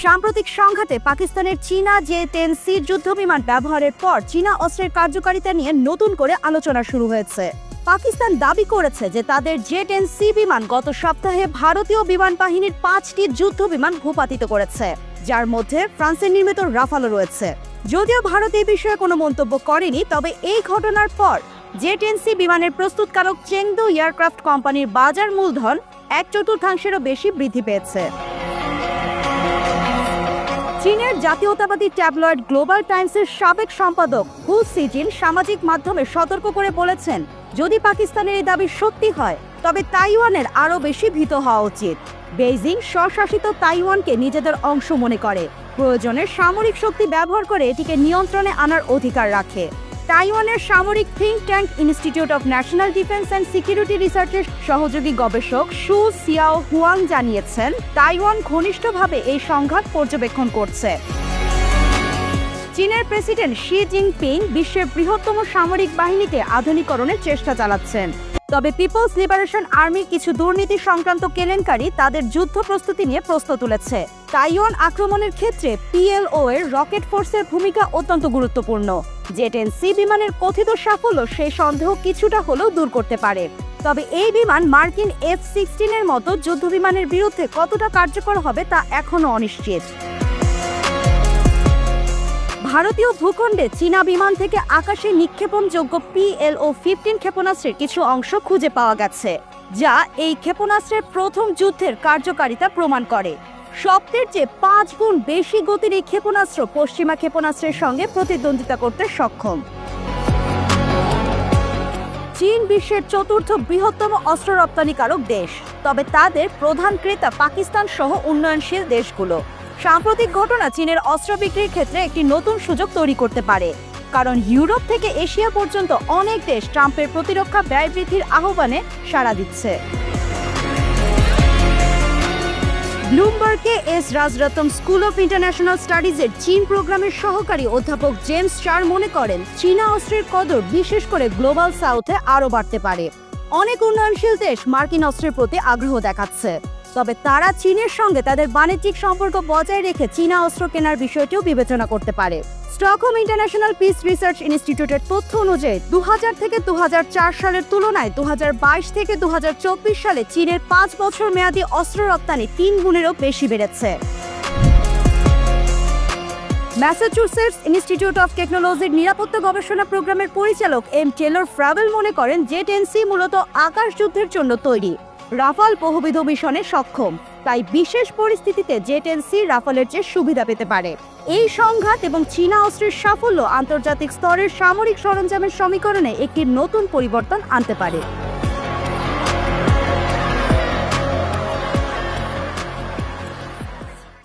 সাম্প্রতিক সংঘাতে পাকিস্তানের চীনা J-10C যুদ্ধবিমান ব্যবহারের পর চীনা অস্ত্রের কার্যকারিতা নিয়ে নতুন করে আলোচনা শুরু হয়েছে। পাকিস্তান দাবি করেছে যে তাদের J-10C বিমান গত সপ্তাহে ভারতীয় বিমান বাহিনীর 5টি যুদ্ধবিমান ভূপাতিত করেছে, যার মধ্যে ফ্রান্সের নির্মিত রাফালও রয়েছে। যদিও ভারত এই বিষয়ে কোনো মন্তব্য করেনি, তবে এই ঘটনার পর J-10C বিমানের প্রস্তুতকারক চেংদু এয়ারক্রাফট কোম্পানির বাজার মূলধন 1/4-এরও বেশি বৃদ্ধি পেয়েছে। চীনের জাতীয়তাবাদী ট্যাবলয়েড গ্লোবাল টাইমসের সাবেক সম্পাদক হু সিজিন সামাজিক মাধ্যমে সতর্ক করে বলেছেন, যদি পাকিস্তানের এই দাবি সত্যি হয় তবে তাইওয়ানের আরও বেশি ভীত হওয়া উচিত। বেইজিং স্বশাসিত তাইওয়ানকে নিজেদের অংশ মনে করে, প্রয়োজনে সামরিক শক্তি ব্যবহার করে এটিকে নিয়ন্ত্রণে আনার অধিকার রাখে। তাইওয়ানের সামরিক think tank institute of national defence and security রিসার্চের সহযোগী গবেষক শু সিয়াও হুয়াং জানিয়েছেন, তাইওয়ান ঘনিষ্ঠভাবে এই সংঘাত পর্যবেক্ষণ করছে। চীনের প্রেসিডেন্ট শি জিনপিং বিশ্বের বৃহত্তম সামরিক বাহিনীতে আধুনিকরণের চেষ্টা চালাচ্ছেন, তবে পিপলস লিবারেশন আর্মির কিছু দুর্নীতি সংক্রান্ত কেলেঙ্কারি তাদের যুদ্ধ প্রস্তুতি নিয়ে প্রশ্ন তুলেছে। তাইওয়ান আক্রমণের ক্ষেত্রে PLO এর রকেট ফোর্সের ভূমিকা অত্যন্ত গুরুত্বপূর্ণ। J-10C বিমানের কথিত সাফল্য সেই সন্দেহ কিছুটা হলেও দূর করতে পারে, তবে এই বিমান মার্কিন F-16 এর মতো যুদ্ধবিমানের বিরুদ্ধে কতটা কার্যকর হবে তা এখনও অনিশ্চিত। ভারতীয় ভূখণ্ডে চীনা বিমান থেকে আকাশে নিক্ষেপণযোগ্য PLO-15 ক্ষেপণাস্ত্রের কিছু অংশ খুঁজে পাওয়া গেছে, যা এই ক্ষেপণাস্ত্রের প্রথম যুদ্ধের কার্যকারিতা প্রমাণ করে। শব্দের চেয়ে 5 গুণ বেশি গতির এই ক্ষেপণাস্ত্র পশ্চিমা ক্ষেপণাস্ত্রের সঙ্গে প্রতিদ্বন্দ্বিতা করতে সক্ষম। চীন বিশ্বের 4র্থ বৃহত্তম অস্ত্র রপ্তানিকারক দেশ, তবে তাদের প্রধান ক্রেতা পাকিস্তান সহ উন্নয়নশীল দেশগুলো। সাম্প্রতিক ঘটনা চীনের অস্ত্র বিক্রির ক্ষেত্রে একটি নতুন সুযোগ তৈরি করতে পারে, কারণ ইউরোপ থেকে এশিয়া পর্যন্ত অনেক দেশ ট্রাম্পের প্রতিরক্ষা ব্যয় বৃদ্ধির আহ্বানে সাড়া দিচ্ছে। ব্লুমবার্গে S Rajaratnam school of international স্টাডিজের চীন প্রোগ্রামের সহকারী অধ্যাপক জেমস চার মনে করেন, চীনা অস্ত্রের কদর বিশেষ করে গ্লোবাল সাউথে আরও বাড়তে পারে। অনেক উন্নয়নশীল দেশ মার্কিন অস্ত্রের প্রতি আগ্রহ দেখাচ্ছে, তবে তারা চীনের সঙ্গে তাদের বাণিজ্যিক সম্পর্ক বজায় রেখে চীনা অস্ত্র কেনার বিষয়টিও বিবেচনা করতে পারে। স্টকহোম ইন্টারন্যাশনাল পিস রিসার্চ ইনস্টিটিউটের তথ্য অনুযায়ী 2000 থেকে 2004 সালের তুলনায় 2022 থেকে 2024 সালে চীনের 5 বছর মেয়াদী অস্ত্র রপ্তানি 3 গুণেরও বেশি বেড়েছে। ম্যাসাচুসেটস ইনস্টিটিউট অফ টেকনোলজির নিরাপত্তা গবেষণা প্রোগ্রামের পরিচালক এম টেলর ফ্রাভেল মনে করেন, J-10C মূলত আকাশ যুদ্ধের জন্য তৈরি। রাফাল বহুবিধ মিশনে সক্ষম, তাই বিশেষ পরিস্থিতিতে J-10C রাফালের চেয়ে সুবিধা পেতে পারে। এই সংঘাত এবং চীনা অস্ত্রের সাফল্য আন্তর্জাতিক স্তরের সামরিক সরঞ্জামের সমীকরণে একটি নতুন পরিবর্তন আনতে পারে।